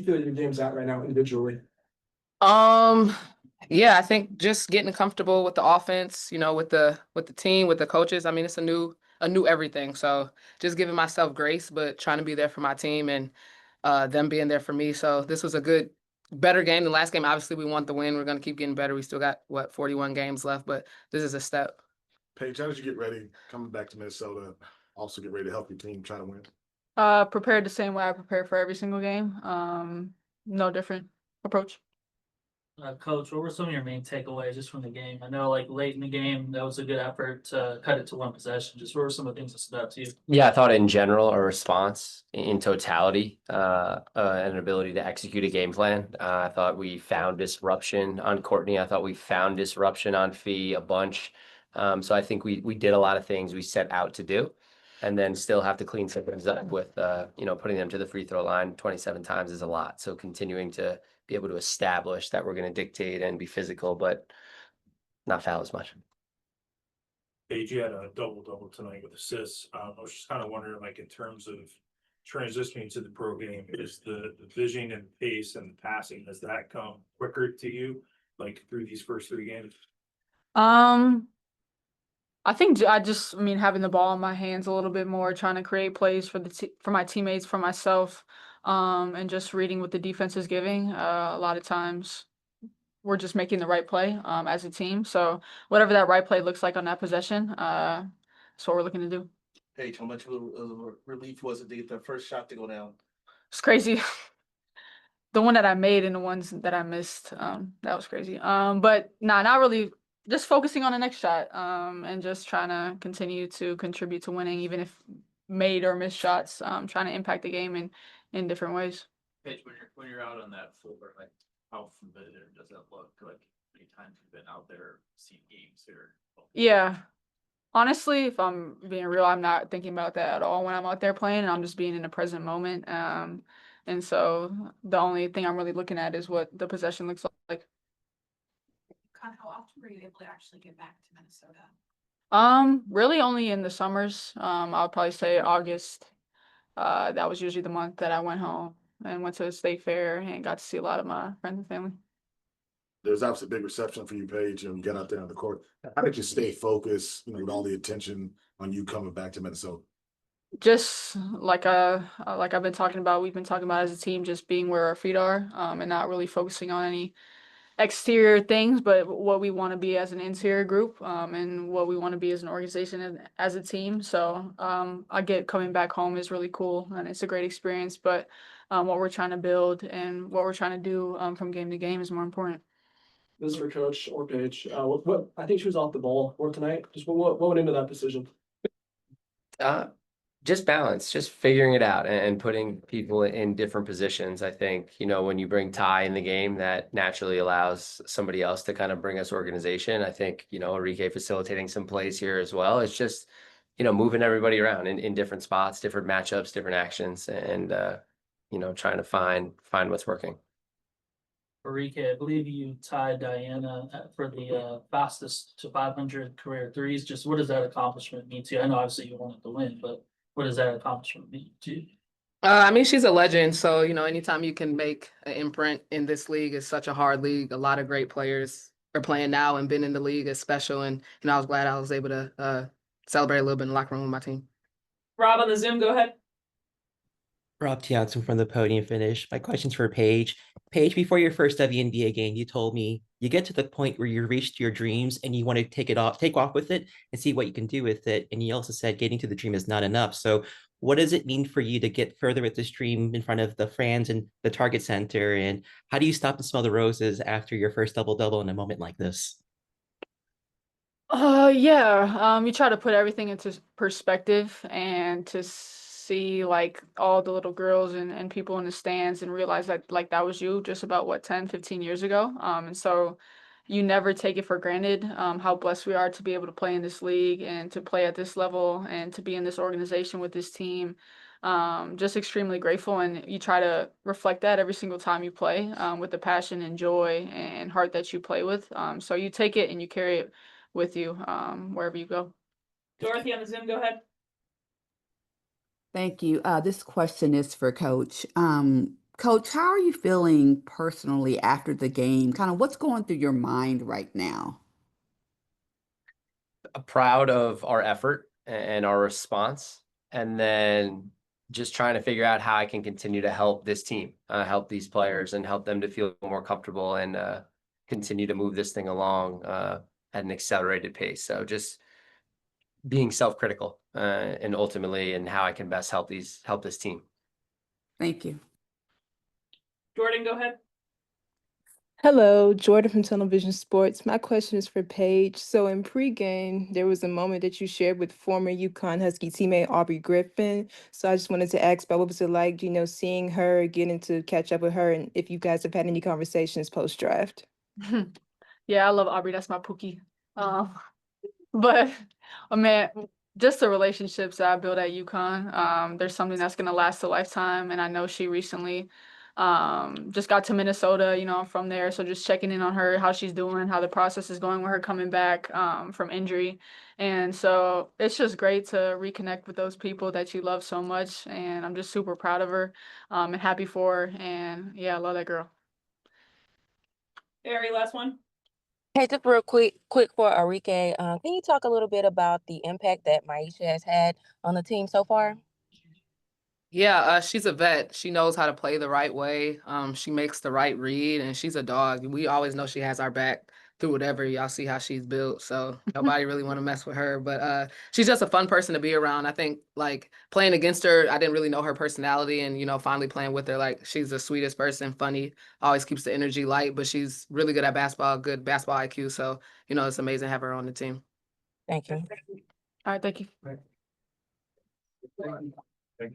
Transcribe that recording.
you feel your game's at right now individually? Yeah, I think just getting comfortable with the offense, with the team, with the coaches. I mean, it's a new everything. So just giving myself grace, but trying to be there for my team and them being there for me. So this was a better game than last game. Obviously, we want the win. We're gonna keep getting better. We still got 41 games left, but this is a step. Paige, how did you get ready coming back to Minnesota? Also get ready to help your team try to win. Prepared the same way I prepare for every single game. No different approach. Coach, what were some of your main takeaways just from the game? I know, like late in the game, that was a good effort to cut it to one possession. Just what were some of the things that stood out to you? Yeah, I thought in general, a response in totality, an ability to execute a game plan. I thought we found disruption on Courtney. I thought we found disruption on Fee a bunch. So I think we did a lot of things we set out to do, and then still have to clean some things up with putting them to the free throw line 27 times is a lot. So continuing to be able to establish that we're going to dictate and be physical, but not foul as much. Paige, you had a double-double tonight with assists. I was just kind of wondering, like, in terms of transitioning to the pro game, is the vision and pace and passing, does that come quicker to you, like, through these first 3 games? I think I mean, having the ball in my hands a little bit more, trying to create plays for my teammates, for myself, and just reading what the defense is giving. A lot of times we're just making the right play as a team. So whatever that right play looks like on that possession, that's what we're looking to do. Paige, how much of a relief was it to get the first shot to go down? It's crazy. The one that I made and the ones that I missed, that was crazy. But nah, not really. Just focusing on the next shot, and just trying to continue to contribute to winning, even if made or missed shots. Trying to impact the game in different ways. Paige, when you're out on that floor, like how familiar does that look? Like many times you've been out there, seen games here. Yeah. Honestly, if I'm being real, I'm not thinking about that at all when I'm out there playing. I'm just being in the present moment. And so the only thing I'm really looking at is what the possession looks like. Kind of how often were you able to actually get back to Minnesota? Really only in the summers. I would probably say August. That was usually the month that I went home and went to the state fair and got to see a lot of my friends and family. There's obviously a big reception for you, Paige, and get out there on the court. How did you stay focused, with all the attention on you coming back to Minnesota? Just like I've been talking about, we've been talking about as a team, just being where our feet are, and not really focusing on any exterior things, but what we want to be as an interior group, and what we want to be as an organization and as a team. So I get coming back home is really cool and it's a great experience, but what we're trying to build and what we're trying to do from game to game is more important. This is for Coach or Paige. What I think she was off the ball for tonight. Just what went into that decision? Just balance, just figuring it out and putting people in different positions. I think, when you bring Ty in the game, that naturally allows somebody else to kind of bring us organization. I think, Arike facilitating some plays here as well. It's just, moving everybody around in different spots, different matchups, different actions, and, trying to find what's working. Arike, I believe you tied Diana for the fastest to 500 career threes. Just what does that accomplishment mean to you? I know obviously you wanted to win, but what does that accomplishment mean to you? I mean, she's a legend. So, anytime you can make an imprint in this league, it's such a hard league. A lot of great players are playing now and been in the league is special. And, I was glad I was able to celebrate a little bit in the locker room with my team. Rob on the Zoom, go ahead. Rob Tianson from the Podium Finish. My question's for Paige. Paige, before your first WNBA game, you told me you get to the point where you reached your dreams and you want to take off with it and see what you can do with it. And you also said getting to the dream is not enough. So what does it mean for you to get further with this dream in front of the fans and the Target Center? And how do you stop and smell the roses after your first double-double in a moment like this? Yeah. You try to put everything into perspective and to see like all the little girls and people in the stands and realize that like that was you just about 10, 15 years ago. And so you never take it for granted how blessed we are to be able to play in this league and to play at this level and to be in this organization with this team. Just extremely grateful, and you try to reflect that every single time you play with the passion and joy and heart that you play with. So you take it and you carry it with you wherever you go. Dorothy on the Zoom, go ahead. Thank you. This question is for Coach. Coach, how are you feeling personally after the game? Kind of what's going through your mind right now? Proud of our effort and our response, and then just trying to figure out how I can continue to help this team, help these players, and help them to feel more comfortable and continue to move this thing along at an accelerated pace. So just being self-critical and ultimately and how I can best help this team. Thank you. Jordan, go ahead. Hello, Jordan from Television Sports. My question is for Paige. So in pregame, there was a moment that you shared with former UConn Husky teammate Aubrey Griffin. So I just wanted to ask about what was it like, seeing her, getting to catch up with her, and if you guys have had any conversations post-draft. Yeah, I love Aubrey. That's my Pookie. But man, just the relationships that I built at UConn, there's something that's gonna last a lifetime. And I know she recently just got to Minnesota, I'm from there. So just checking in on her, how she's doing, how the process is going with her coming back from injury. And so it's just great to reconnect with those people that you love so much. And I'm just super proud of her and happy for her. And yeah, I love that girl. Ari, last one. Hey, just real quick for Arike. Can you talk a little bit about the impact that Maisha has had on the team so far? Yeah, she's a vet. She knows how to play the right way. She makes the right read, and she's a dog. We always know she has our back through whatever. Y'all see how she's built, so nobody really want to mess with her. But she's just a fun person to be around. I think like playing against her, I didn't really know her personality, and finally playing with her, like she's the sweetest person, funny, always keeps the energy light, but she's really good at basketball, good basketball IQ. So it's amazing to have her on the team. Thank you. All right, thank you. Thank you.